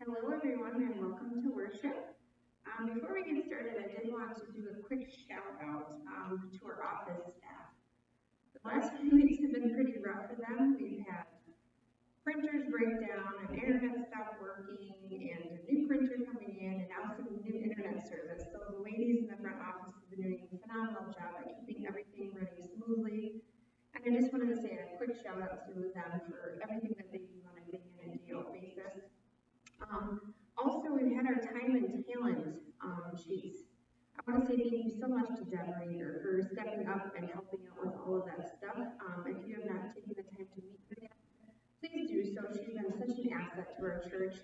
Hello, everyone, and welcome to worship. Before we get started, I did want to do a quick shout out to our office staff. The last few weeks have been pretty rough for them. We've had printers break down, and internet stop working, and a new printer coming in, and now some new internet service. So the ladies in the front office have been doing a phenomenal job at keeping everything running smoothly. And I just wanted to say a quick shout out to them for everything that they do on a day-in and day-out basis. Also, we've had our time and talent sheets. I want to say thank you so much to Deb Rainer for stepping up and helping out with all of that stuff. If you have not taken the time to meet her yet, please do so. She's been such an asset to our church.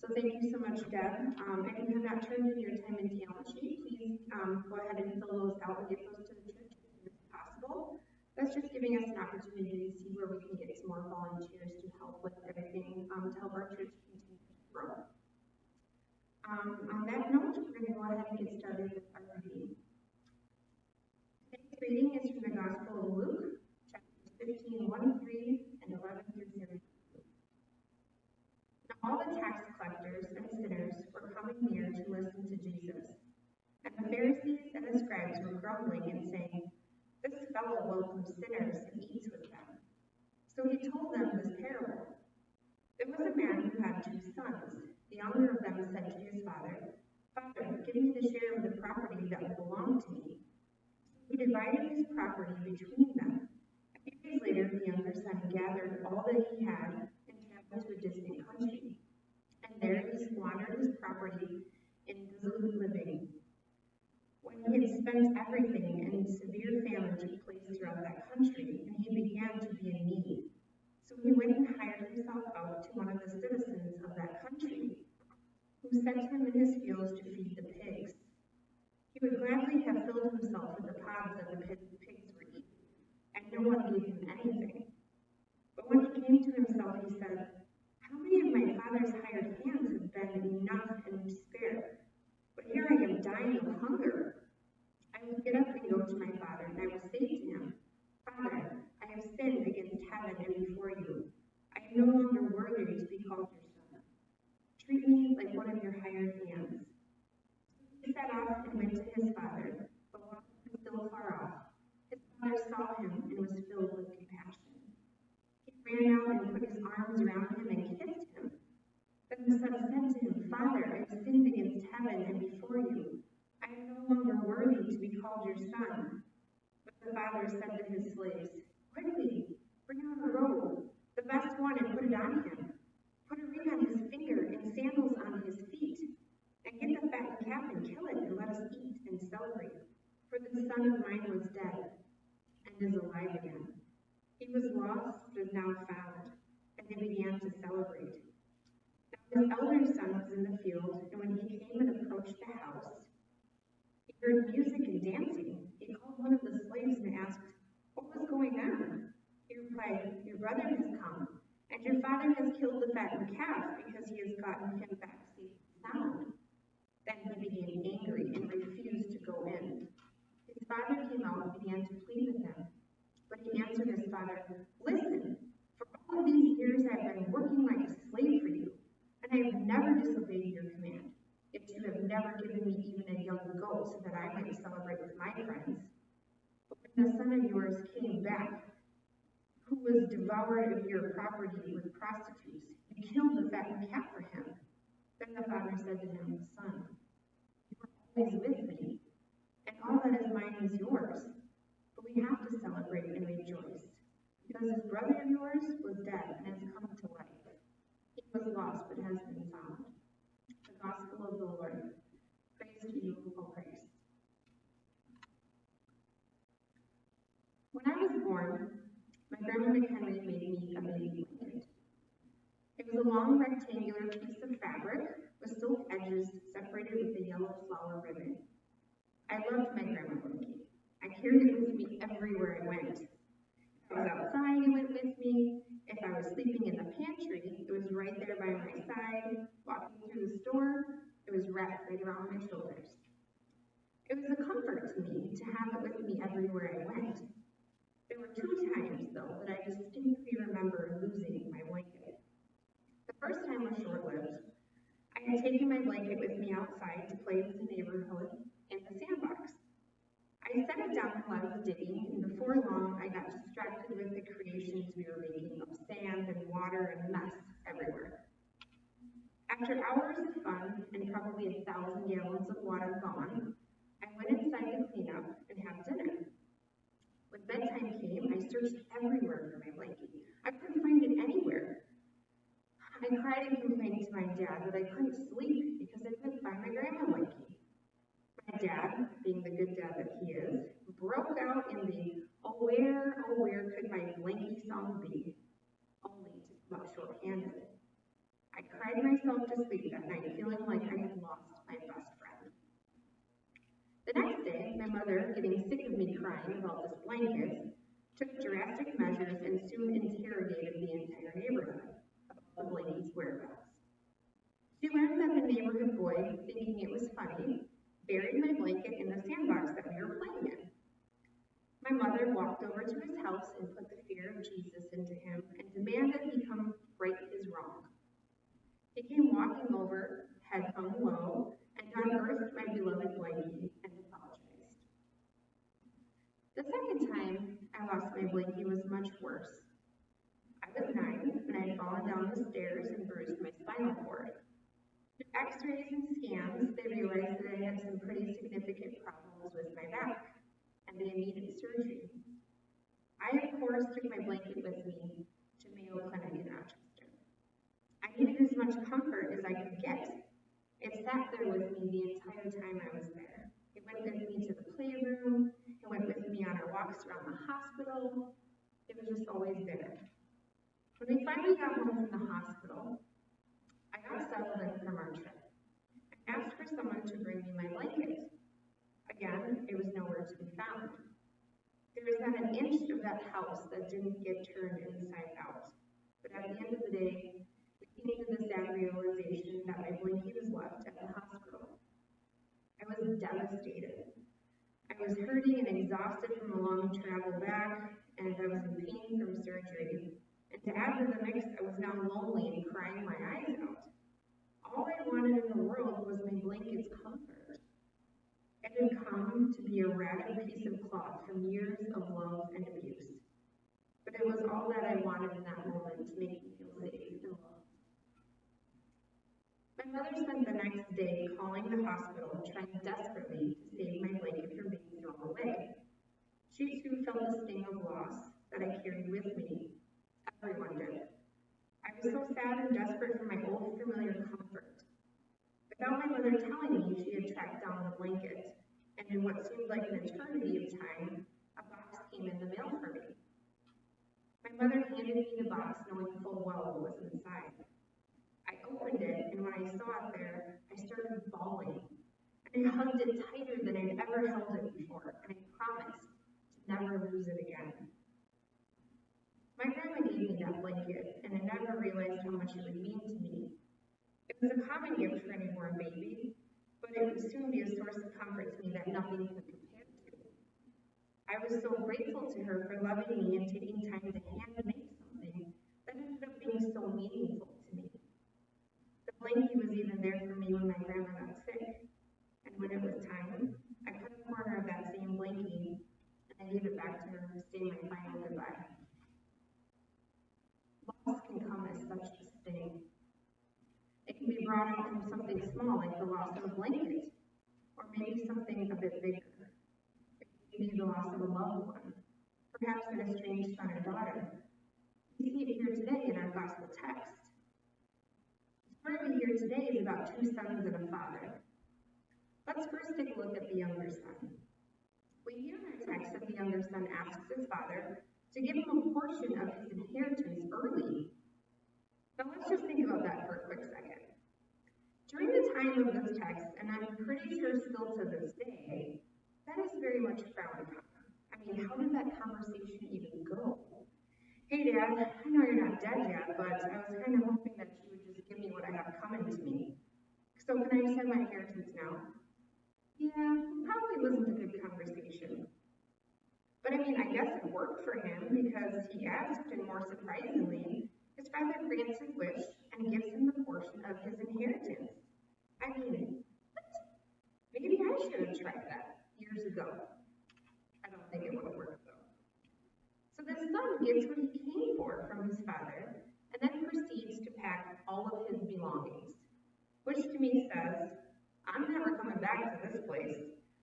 So thank you so much, Deb. If you have not turned in your time and talent sheet, please go ahead and fill those out and get those to the church as soon as possible. That's just giving us an opportunity to see where we can get some more volunteers to help with everything to help our church continue to grow. On that note, we're going to go ahead and get started with our reading. Today's reading is from the Gospel of Luke, chapters 15, 1 3, and 11 through 32. Now all the tax collectors and sinners were coming near to listen to Jesus. And the Pharisees and the scribes were grumbling and saying, "This fellow welcomes sinners and eats with them." So he told them this parable. There was a man who had 2 sons. The younger of them said to his father, "Father, give me the share of the property that will belong to me." So he divided his property between them. A few days later, the younger son gathered all that he had and traveled to a distant country. And there he squandered his property in dissolute living. When he had spent everything, and severe famine took place throughout that country, and he began to be in need. So he went and hired himself out to one of the citizens of that country, who sent him in his fields to feed the pigs. He would gladly have filled himself with the pods that the pigs were eating, and no one gave him anything. But when he came to himself, he said, "How many of my father's hired hands have been enough and to spare? But here I am dying of hunger. I will get up and go to my father, and I will say to him, 'Father, I have sinned against heaven and before you. I am no longer worthy to be called your son. Treat me like one of your hired hands.' He set off and went to his father, but while he was still far off, his father saw him and was filled with compassion. He ran out and put his arms around him and kissed him. Then the son said to him, 'Father, I have sinned against heaven and before you. I am no longer worthy to be called your son.' But the father said to his slaves, 'Quickly, bring out a robe, the best one, and put it on him. Put a ring on his finger and sandals on his feet. And get the fattened calf and kill it, and let us eat and celebrate. For this son of mine was dead and is alive again. He was lost but is now found.' And they began to celebrate. Now his elder son was in the field, and when he came and approached the house, he heard music and dancing. He called one of the slaves and asked, 'What was going on?' He replied, 'Your brother has come, and your father has killed the fattened calf because he has gotten him back safe and sound.' Then he became angry and refused to go in. His father came out and began to plead with him. But he answered his father, 'Listen, for all of these years I have been working like a slave for you, and I have never disobeyed your command. Yet you have never given me even a young goat so that I might celebrate with my friends. But when the son of yours came back, who was devoured of your property with prostitutes, you killed the fattened calf for him.' Then the father said to him, 'Son, you are always with me, and all that is mine is yours. But we have to celebrate and rejoice, because this brother of yours was dead and has come to life. He was lost but has been found.'" The Gospel of the Lord. Praise to you, O Christ. When I was born, my grandma McHenry made me a baby blanket. It was a long rectangular piece of fabric with silk edges separated with a yellow flower ribbon. I loved my grandma blanket. I carried it with me everywhere I went. If I was outside, it went with me. If I was sleeping in the pantry, it was right there by my side. Walking through the store, it was wrapped right around my shoulders. It was a comfort to me to have it with me everywhere I went. There were 2 times, though, that I distinctly remember losing my blanket. The first time was short-lived. had taken my blanket with me outside to play with the neighborhood in the sandbox. I set it down while I was digging, and before long I got distracted with the creations we were making of sand and water and mess everywhere. After hours of fun and probably 1,000 gallons of water gone, I went inside to clean up and have dinner. When bedtime came, I searched everywhere for my blanket. I couldn't find it anywhere. I cried and complained to my dad that I couldn't sleep because I couldn't find my grandma blanket. My dad, being the good dad that he is, broke out in the oh where could my blankie song be, only to come up short-handed. I cried myself to sleep that night, feeling like I had lost my best friend. The next day, my mother, getting sick of me crying about this blanket, took drastic measures and soon interrogated the entire neighborhood about the blanket's whereabouts. She learned that the neighborhood boy, thinking it was funny, buried my blanket in the sandbox that we were playing in. My mother walked over to his house and put the fear of Jesus into him and demanded he come right his wrong. He came walking over, head hung low, and unearthed my beloved blankie and apologized. The second time I lost my blankie was much worse. I was 9 and I had fallen down the stairs and bruised my spinal cord. Through x-rays and scans, they realized that I had some pretty significant problems with my back, and they needed surgery. I, of course, took my blanket with me to Mayo Clinic in Rochester. I needed as much comfort as I could get. It sat there with me the entire time I was there. It went with me to the playroom, it went with me on our walks around the hospital. It was just always there. When we finally got home from the hospital, I got settled in from our trip. I asked for someone to bring me my blanket. Again, it was nowhere to be found. There was not an inch of that house that didn't get turned inside out. But at the end of the day, we came to the sad realization that my blanket was left at the hospital. I was devastated. I was hurting and exhausted from a long travel back, and I was in pain from surgery. And to add to the mix, I was now lonely and crying my eyes out. All I wanted in the world was my blanket's comfort. It had come to be a ragged piece of cloth from years of love and abuse. But it was all that I wanted in that moment to make me feel safe and loved. My mother spent the next day calling the hospital, trying desperately to save my blanket from being thrown away. She too felt the sting of loss that I carried with me. Everyone did. I was so sad and desperate for my old familiar comfort. Without my mother telling me she had tracked down the blanket, and in what seemed like an eternity of time, a box came in the mail for me. My mother handed me the box knowing full well what was inside. I opened it, and when I saw it there, I started bawling. And I hugged it tighter than I'd ever held it before, and I promised to never lose it again. My grandma gave me that blanket, and I never realized how much it would mean to me. It was a common gift for a newborn baby, but it would soon be a source of comfort to me that nothing could compare to. I was so grateful to her for loving me and taking time to hand-make something that ended up being so meaningful to me. The blanket was even there for me when my grandma got sick, and when it was time, I cut a corner of that same blanket and I gave it back to her to say my final goodbye. Loss can come as such a sting. It can be brought on from something small like the loss of a blanket, or maybe something a bit bigger. It can be the loss of a loved one, perhaps an estranged son or daughter. We see it here today in our gospel text. The story we hear today is about 2 sons and a father. Let's first take a look at the younger son. We hear in our text that the younger son asks his father to give him a portion of his inheritance early. Now let's just think about that for a quick second. During the time of this text, and I'm pretty sure still to this day, that is very much frowned upon. I mean, how did that conversation even go? Hey Dad, I know you're not dead yet, but I was kind of hoping that you would just give me what I have coming to me. So can I just have my inheritance now? Yeah, probably wasn't a good conversation. But I mean, I guess it worked for him because he asked, and more surprisingly, his father grants his wish and gives him the portion of his inheritance. I mean, maybe I should have tried that years ago. I don't think it would have worked though. So the son gets what he came for from his father and then proceeds to pack all of his belongings, which to me says, I'm never coming back to this place.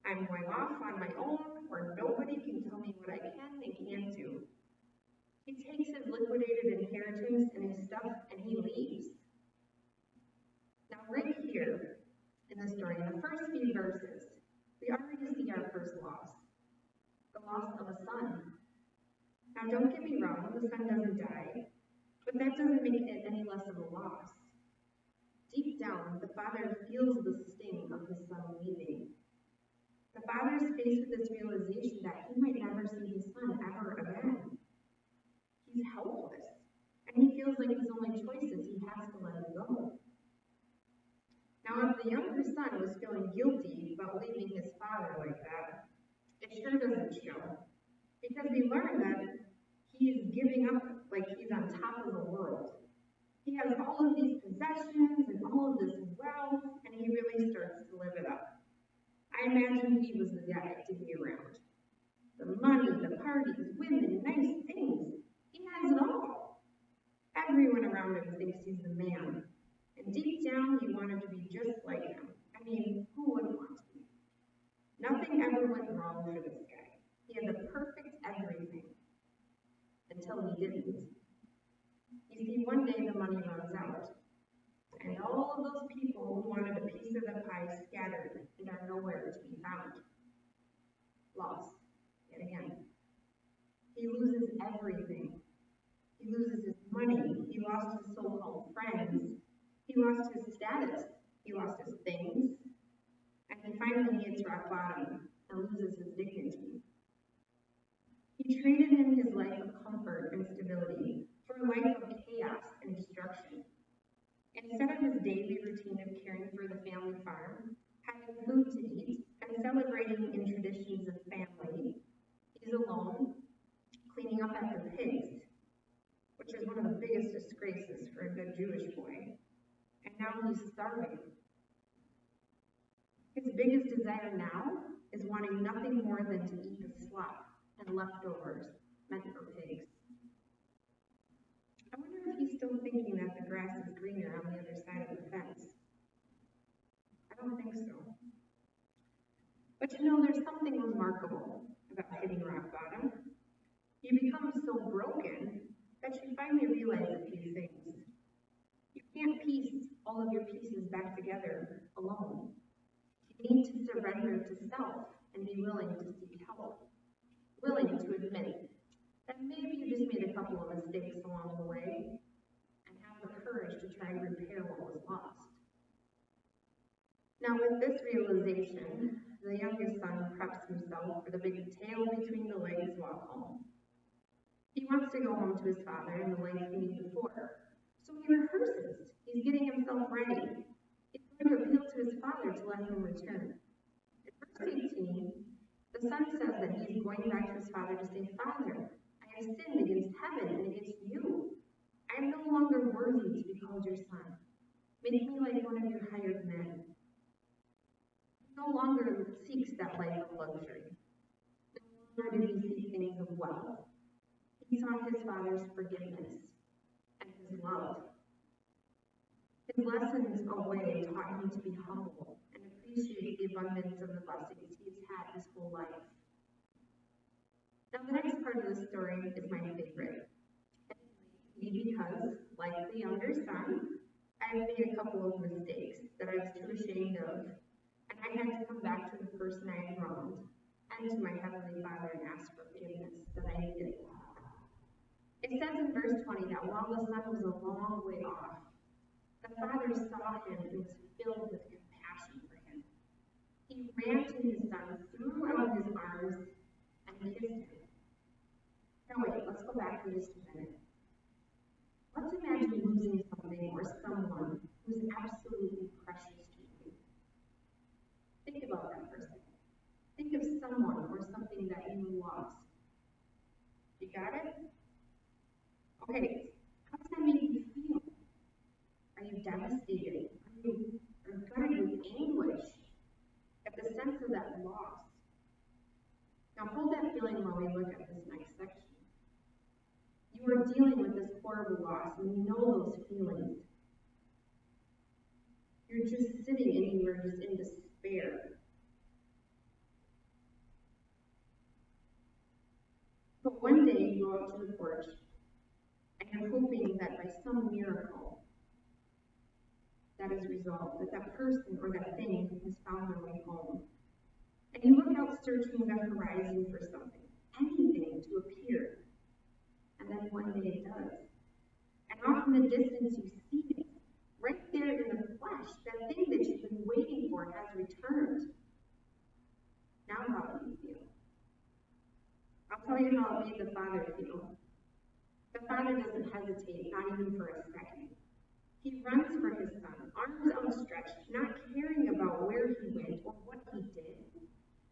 I'm going off on my own where nobody can tell me what I can and can't do. He takes his liquidated inheritance and his stuff and he leaves. Now, right here in the story, in the first few verses, we already see our first loss, the loss of a son. Now, don't get me wrong, the son doesn't die, but that doesn't make it any less of a loss. Deep down, the father feels the sting of his son leaving. The father is faced with this realization that he might never see his son ever again. He's helpless, and he feels like his only choice is he has to let him go. Now, if the younger son was feeling guilty about leaving his father like that, it sure doesn't show. Because we learn that he's giving up like he's on top of the world. He has all of these possessions and all of this wealth, and he really starts to live it up. I imagine he was the guy to be around. The money, the parties, women, nice things. He has it all. Everyone around him thinks he's the man. And deep down, he wanted to be just like him. I mean, who wouldn't want to be? Nothing ever went wrong for this guy. He had the perfect everything. Until he didn't. You see, one day the money runs out. And all of those people who wanted a piece of the pie scattered and are nowhere to be found. Lost, yet again. He loses everything. He loses his money. He lost his so-called friends. He lost his status. He lost his things. And he finally hits rock bottom and loses his dignity. He traded in his life of comfort and stability for a life of chaos and destruction. Instead of his daily routine of caring for the family farm, having food to eat, and celebrating in traditions of family, he's alone, cleaning up after pigs, which is one of the biggest disgraces for a good Jewish boy. And now he's starving. His biggest desire now is wanting nothing more than to eat the slop and leftovers meant for pigs. I wonder if he's still thinking that the grass is greener on the other side of the fence. I don't think so. But you know, there's something remarkable about hitting rock bottom. You become so broken that you finally realize a few things. You can't piece all of your pieces back together alone. You need to surrender to self and be willing to seek help. Willing to admit that maybe you just made a couple of mistakes along the way and have the courage to try and repair what was lost. Now, with this realization, the youngest son preps himself for the big tail between the legs walk home. He wants to go home to his father in the life he knew before, so he rehearses. He's getting himself ready. He's going to appeal to his father to let him return. In verse 18, the son says that he's going back to his father to say, Father, I have sinned against heaven and against you. I am no longer worthy to be called your son. Make me like one of your hired men. He no longer seeks that life of luxury. No longer did he seek things of wealth. He sought his father's forgiveness and his love. His lessons away taught him to be humble and appreciate the abundance of the blessings he's had his whole life. Now, the next part of the story is my favorite. Because, like the younger son, I've made a couple of mistakes that I was too ashamed of, and I had to come back to the person I had wronged and to my Heavenly Father and ask for forgiveness that I needed. It says in verse 20 that while the son was a long way off, the father saw him and was filled with compassion for him. He ran to his son, threw out his arms, and kissed him. Now wait, let's go back for just a minute. Let's imagine losing something or someone who's absolutely precious to you. Think about that for a second. Think of someone or something that you lost. You got it? Okay, how does that make you feel? Are you devastated? gutted with anguish at the sense of that loss. Now hold that feeling while we look at this next section. You are dealing with this horrible loss, and you know those feelings. You're just sitting and you are just in despair. But one day you go out to the porch, and you're hoping that by some miracle that is resolved, that person or that thing has found their way home. And you look out searching the horizon for something, anything to appear. And then one day it does. And off in the distance you see it. Right there in the flesh, that thing that you've been waiting for has returned. Now how do you feel? I'll tell you how it made the Father feel. The Father doesn't hesitate, not even for a second. He runs for his Son, arms outstretched, not caring about where he went or what he did,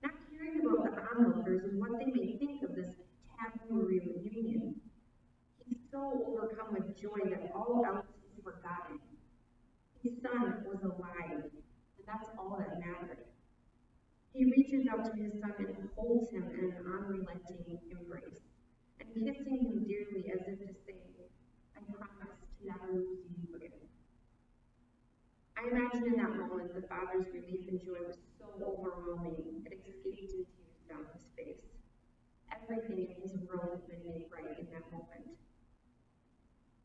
not caring about the onlookers and what they may think of this taboo reunion. He's so overcome with joy that all else is forgotten. His Son was alive, and that's all that mattered. He reaches out to his Son and holds him in an unrelenting embrace, and kissing him dearly as if to say, I promise to never lose you again. I imagine in that moment the Father's relief and joy was so overwhelming it escaped in tears down his face. Everything in his world had been made right in that moment.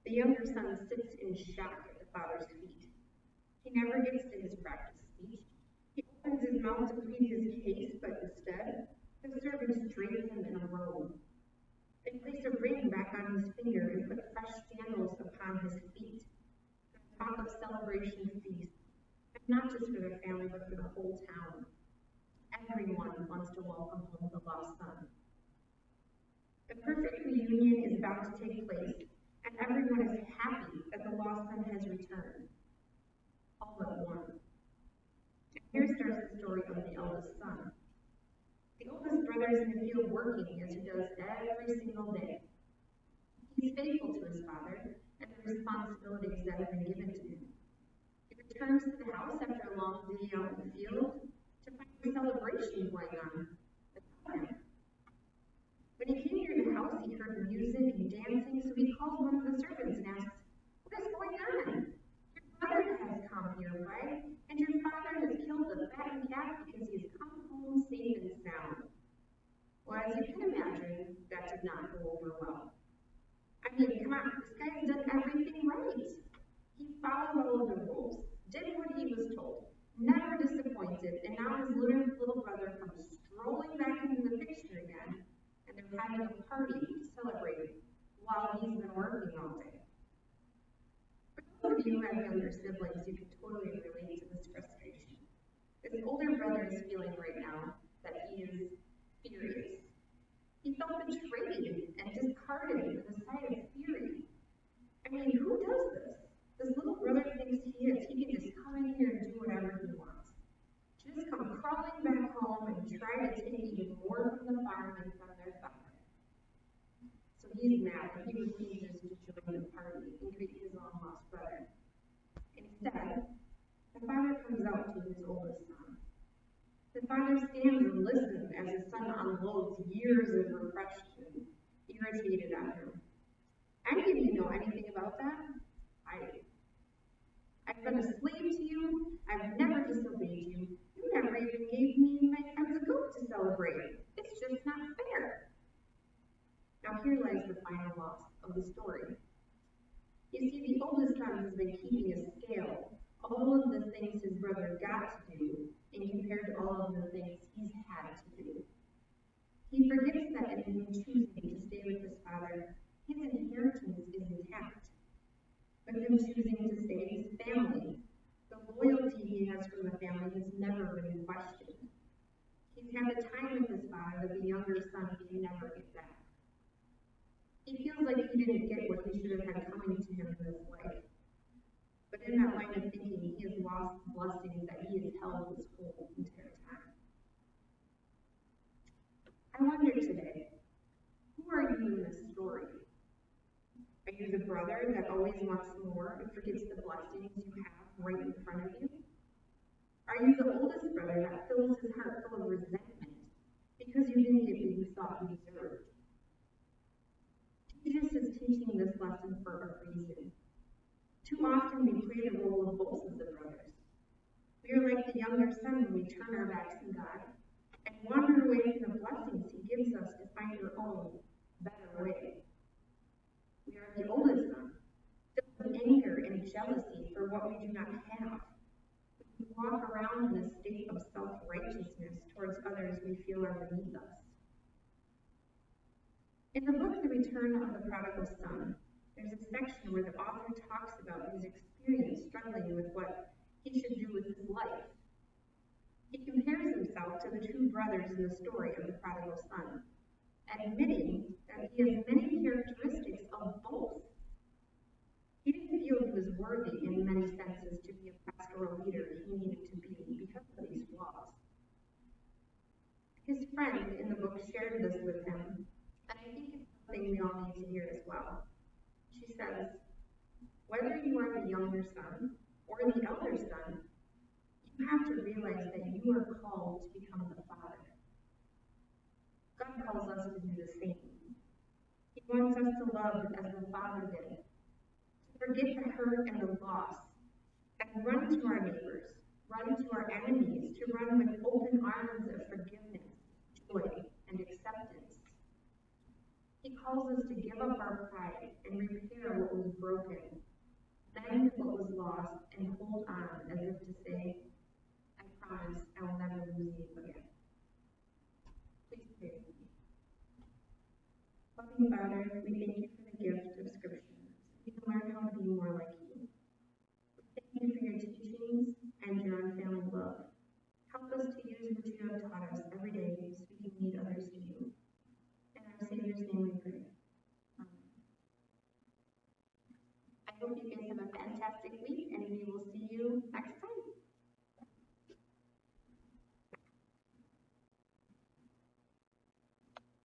The younger son sits in shock at the Father's feet. He never gets to his practice speech. He opens his mouth to plead his case, but instead, the servants drape him in a robe. They place a ring back on his finger and put fresh sandals upon his feet. A talk of celebration feast, and not just for their family, but for the whole town. Everyone wants to welcome home the lost son. The perfect reunion is about to take place, and everyone is happy that the lost son has returned. All but one. And here starts the story of the eldest son. The oldest brother is in the field working as he does every single day. He's faithful to his father and the responsibilities that have been given to him. He returns to the house after a long day out in the field to find a celebration going on without him. When he came near the house, he heard music and dancing, so he called one of the servants and asked, what is going on? Your brother has come here, right? And your father has killed the fattened calf because he has come home safe and sound. Well, as you can imagine, that did not go over well. I mean, come on, this guy has done everything right. He followed all of the rules, did what he was told, never disappointed, and now his little brother comes strolling back into the picture again, and they're having a party to celebrate while he's been working all day. For those of you who have younger siblings, you can totally relate to this frustration. His older brother is feeling right now that he is furious. He felt betrayed and discarded with a sigh of fury. I mean, who does this? This little brother thinks he can just come in here and do whatever he wants. Just come crawling back home and try to take even more from the farm and from their father. So he's mad and he refuses to join the party and greet his long lost brother. Instead, the father comes out to his oldest son. The father stands and listens as his son unloads years of repression, irritated at him. Any of you know anything about that? I do. I've been a slave to you. I've never disobeyed you. You never even gave me my friend's goat to celebrate. It's just not fair. Now here lies the final loss of the story. You see, the oldest son has been keeping a scale, all of the things his brother got to do, and compared to all of the things he's had to do. He forgets that in him choosing to stay with his father, his inheritance is intact. With him choosing to stay in his family, the loyalty he has from the family has never been questioned. He's had the time with his father that the younger son may never get back. He feels like he didn't get what he should have had coming to him in his life. But in that line of thinking, he has lost the blessings that he has held his whole entire time. I wonder today, who are you in this story? Are you the brother that always wants more and forgets the blessings you have right in front of you? Are you the oldest brother that fills his heart full of resentment because you didn't get what you thought you deserved? Jesus is teaching this lesson for a reason. Too often we play the role of both of the brothers. We are like the younger son when we turn our backs on God and wander away from the blessings He gives us to find our own, better way. We are the oldest son, filled with anger and jealousy for what we do not have. We walk around in a state of self-righteousness towards others we feel are beneath us. In the book, The Return of the Prodigal Son, there's a section where the author talks about his experience struggling with what he should do with his life. He compares himself to the two brothers in the story of the prodigal son, admitting that he has many characteristics of both. He didn't feel he was worthy in many senses to be a pastoral leader he needed to be because of these flaws. His friend in the book shared this with him, and I think it's something we all need to hear as well. She says, whether you are the younger son or the elder son, you have to realize that you are called to become the father. God calls us to do the same. He wants us to love as the Father did, to forget the hurt and the loss, and run to our neighbors, run to our enemies, to run with open arms of forgiveness, joy, and acceptance. He calls us to give up our pride and repair what was broken, mend what was lost, and hold on as if to say, I promise I will never lose you again. Please pray with me. Loving Father, we thank you for the gift of Scripture. We can learn how to be more like you. We thank you for your teachings and your unfailing love. Help us to use what you have taught us every day so we can lead others to you. In our Savior's name we pray. Amen. I hope you guys have a fantastic week.